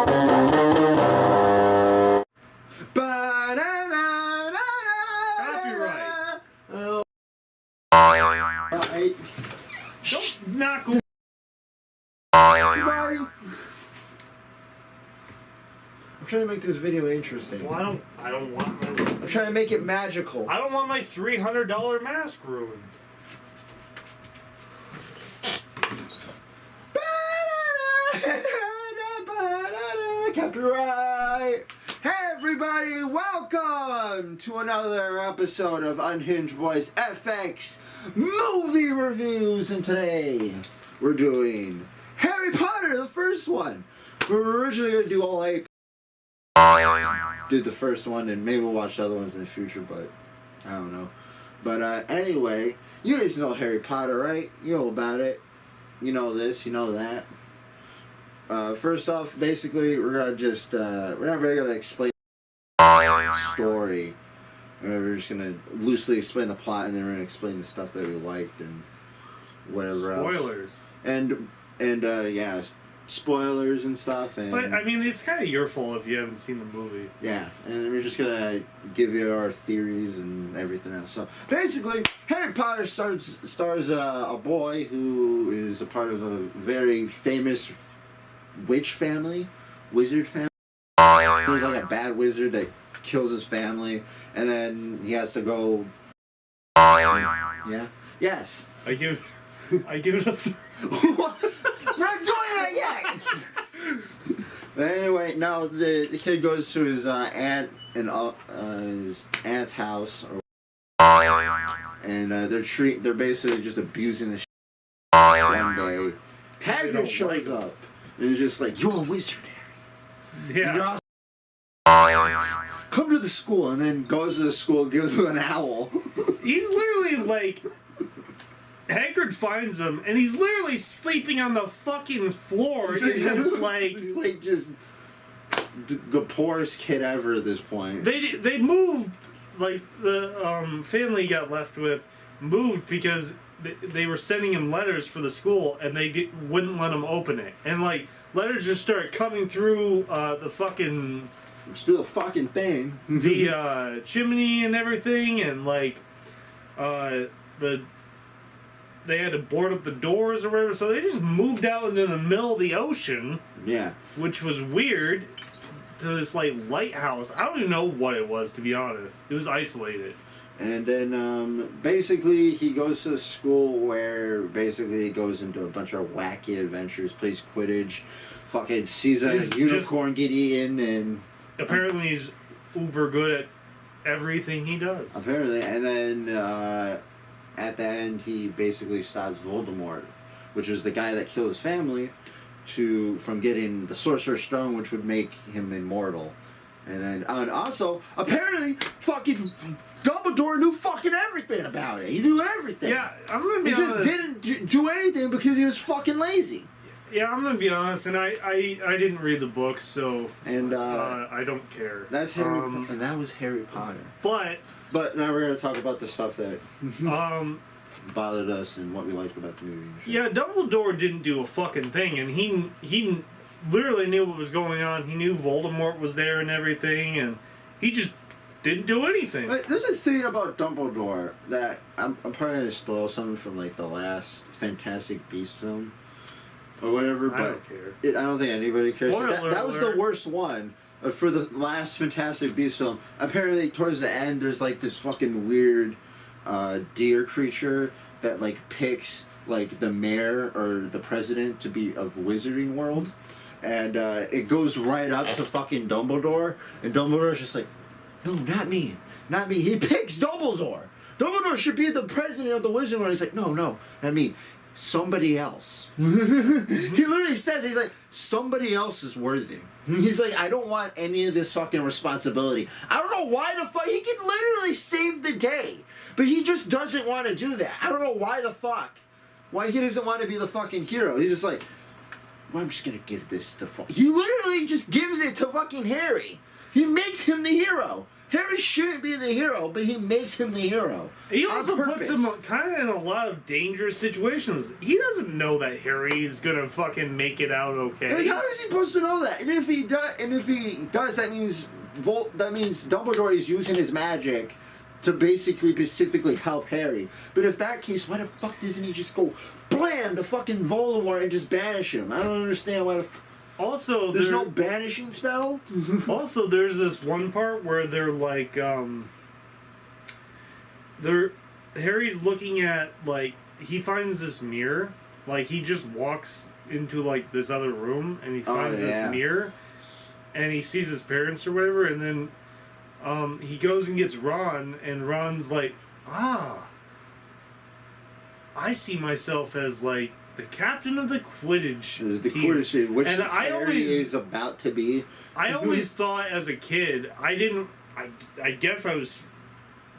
Copyright. Don't knock away. I'm trying to make this video interesting. Well, I don't want my... I'm trying to make it magical. I don't want my $300 mask ruined. Copyright! Hey everybody, welcome to another episode of Unhinged Boys FX Movie Reviews, and today we're doing Harry Potter, the first one. We were originally going to do all 8. Did the first one, and maybe we'll watch the other ones in the future, but I don't know. But anyway, you guys know Harry Potter, right? You know about it. You know this, you know that. First off, basically, we're gonna just, we're not really gonna explain the story. We're just gonna loosely explain the plot, and then we're gonna explain the stuff that we liked and whatever else. Spoilers. And yeah, spoilers and stuff. And But, I mean, it's kind of your fault if you haven't seen the movie. yeah, and we're just gonna give you our theories and everything else. So basically, Harry Potter stars a boy who is a part of a very famous witch family, wizard family. There's like a bad wizard that kills his family, and then he has to go. Yeah. Yes. I give it a 3. What? We're not doing that yet. But anyway, now the kid goes to his aunt and his aunt's house, and they're basically just abusing the shit. One day, Hagrid shows up and he's just like, "You're a wizard, Harry. Yeah. You're awesome. Come to the school," and then goes to the school, gives him an owl. He's literally like... Hagrid finds him, and he's literally sleeping on the fucking floor. He's like just the poorest kid ever at this point. They moved, like the family he got left with moved because they were sending him letters for the school, and they wouldn't let him open it. And like letters just started coming through the fucking. Let's do the fucking thing. The chimney and everything, and like they had to board up the doors or whatever, so they just moved out into the middle of the ocean. Yeah. Which was weird. To this, like, lighthouse. I don't even know what it was, to be honest. It was isolated. And then, basically, he goes to the school where, basically, he goes into a bunch of wacky adventures, plays Quidditch, fucking sees a unicorn get eaten, and... Apparently he's uber good at everything he does. Apparently, and then, at the end, he basically stops Voldemort, which is the guy that killed his family, from getting the Sorcerer's Stone, which would make him immortal. And also, apparently, fucking Dumbledore knew fucking everything about it. He knew everything. Yeah, I'm gonna be honest. He just didn't do anything because he was fucking lazy. Yeah, I'm gonna be honest, and I didn't read the books, so I don't care. That's Harry, and that was Harry Potter. But now we're going to talk about the stuff that bothered us and what we liked about the movie. Yeah, Dumbledore didn't do a fucking thing, and he literally knew what was going on. He knew Voldemort was there and everything, and he just didn't do anything. There's a thing about Dumbledore that I'm probably going to spoil something from like the last Fantastic Beasts film or whatever, but I don't care. I don't think anybody cares. That was the alert. worst one. For the last Fantastic Beasts film, apparently towards the end there's like this fucking weird deer creature that like picks like the mayor or the president to be of Wizarding World, and it goes right up to fucking Dumbledore, and Dumbledore's just like, "No, not me, not me." He picks Dumbledore. Dumbledore should be the president of the Wizarding World. He's like, "No, not me. Somebody else." He literally says, he's like, "Somebody else is worthy." He's like, "I don't want any of this fucking responsibility." I don't know why the fuck. He can literally save the day, but he just doesn't want to do that. I don't know why the fuck. Why he doesn't want to be the fucking hero. He's just like, "Well, I'm just gonna give this to fuck." He literally just gives it to fucking Harry. He makes him the hero. Harry shouldn't be the hero, but he makes him the hero. He on also puts purpose. him kind of in a lot of dangerous situations. He doesn't know that Harry's gonna fucking make it out okay. Like, how is he supposed to know that? And if he does, that means Dumbledore is using his magic to basically specifically help Harry. But if that case, why the fuck doesn't he just go blam to fucking Voldemort and just banish him? I don't understand why the. Also, There's no banishing spell. Also, there's this one part where they're like, Harry's looking at, like, he finds this mirror. Like, he just walks into, like, this other room, and he finds this mirror, and he sees his parents or whatever, and then he goes and gets Ron, and Ron's like, I see myself as, like, the captain of the Quidditch The team. Quidditch team, which And Harry is about to be. I always thought as a kid, I guess I was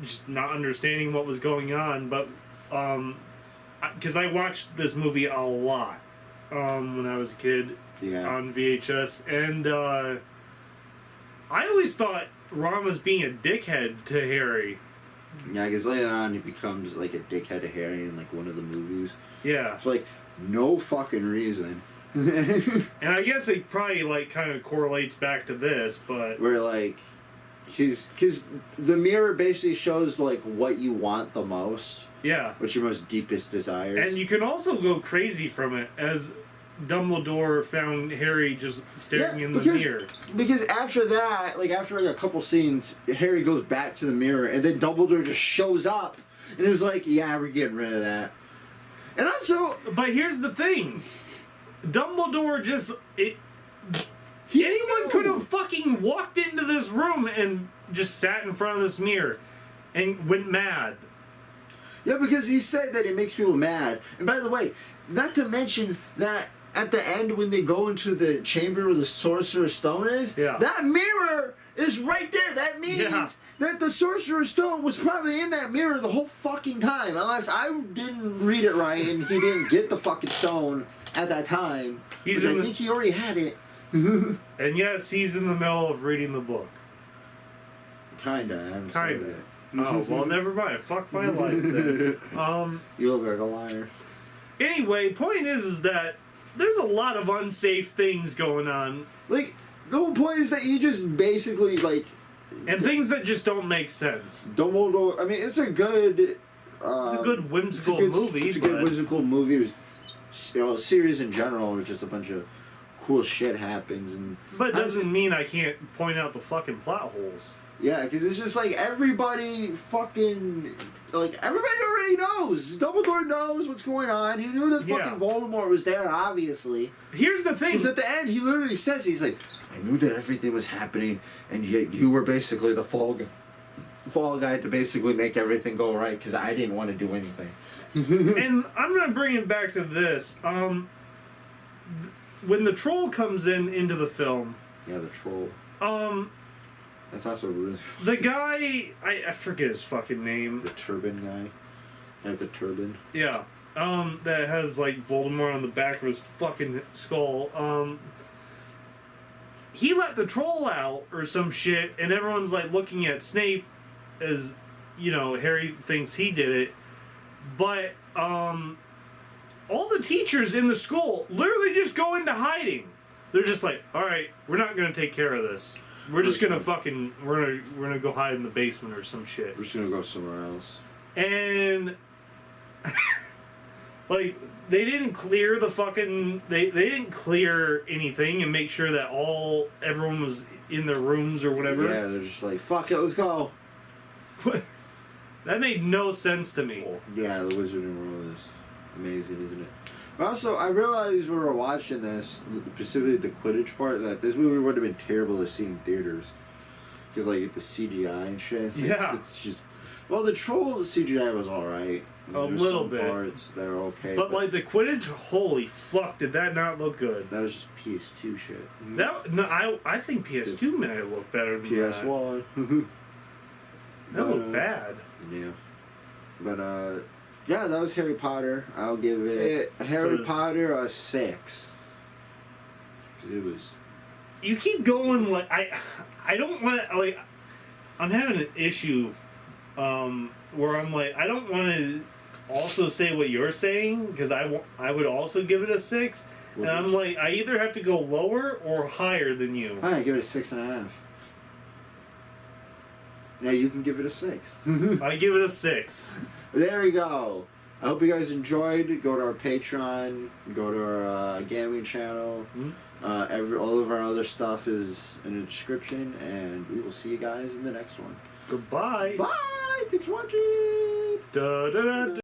just not understanding what was going on, but because I watched this movie a lot when I was a kid on VHS, and I always thought Ron was being a dickhead to Harry. Yeah, because later on he becomes like a dickhead to Harry in like one of the movies. Yeah. It's like no fucking reason. And I guess it probably like kind of correlates back to this, but where like because the mirror basically shows like what you want the most. Yeah. What's your most deepest desires. And you can also go crazy from it, as Dumbledore found Harry just staring in the mirror. Because after that, like after like a couple scenes, Harry goes back to the mirror, and then Dumbledore just shows up and is like, "Yeah, we're getting rid of that." And also, but here's the thing, Dumbledore just anyone could have fucking walked into this room and just sat in front of this mirror and went mad. Yeah, because he said that it makes people mad. And by the way, not to mention that at the end when they go into the chamber where the Sorcerer's Stone is, that mirror is right there. That means that the Sorcerer's Stone was probably in that mirror the whole fucking time. Unless I didn't read it right and he didn't get the fucking stone at that time. I think he already had it. And yes, he's in the middle of reading the book. Kinda. Kinda. Oh, well, never mind. Fuck my life then. You look like a liar. Anyway, point is that there's a lot of unsafe things going on. Like, the whole point is that you just basically, like... And things that just don't make sense. Dumbledore... I mean, it's a good... it's a good whimsical movie. It's a good whimsical movie. You know, series in general where just a bunch of cool shit happens. And but it doesn't mean I can't point out the fucking plot holes. Yeah, because it's just like everybody fucking... Like, everybody already knows. Dumbledore knows what's going on. He knew that fucking Voldemort was there, obviously. Here's the thing. Because at the end, he literally says, he's like, I knew that everything was happening, and yet you were basically the fall guy to basically make everything go right, because I didn't want to do anything. And I'm going to bring it back to this. When the troll comes into the film... Yeah, the troll. That's also really funny. The guy, I forget his fucking name. The turban guy. Have the turban. Yeah. That has like Voldemort on the back of his fucking skull. He let the troll out or some shit, and everyone's like looking at Snape as, you know, Harry thinks he did it. But all the teachers in the school literally just go into hiding. They're just like, all right, we're not gonna take care of this. We're just gonna fucking we're gonna go hide in the basement or some shit. We're just gonna go somewhere else. And like they didn't clear the fucking they didn't clear anything and make sure that everyone was in their rooms or whatever. Yeah, they're just like, fuck it, let's go. That made no sense to me. Yeah, the Wizarding World is amazing, isn't it? But also, I realized when we were watching this, specifically the Quidditch part, that this movie would have been terrible to see in theaters. Because, like, the CGI and shit. Yeah. It's just... Well, the Troll CGI was alright. A little bit. Parts that were okay. But, like, the Quidditch, holy fuck, did that not look good? That was just PS2 shit. I think PS2 might have looked better than PS1. That looked bad. Yeah. But, yeah, that was Harry Potter. I'll give it Harry Potter a 6. It was... You keep going, like, I don't want to, like... I'm having an issue where I'm like, I don't want to also say what you're saying because I would also give it a 6, and I'm like, I either have to go lower or higher than you. Alright, give it a 6.5. Now you can give it a 6. I give it a 6. There we go. I hope you guys enjoyed. Go to our Patreon. Go to our gambling channel. Mm-hmm. All of our other stuff is in the description, and we will see you guys in the next one. Goodbye. Bye. Thanks for watching. Da, da, da, da.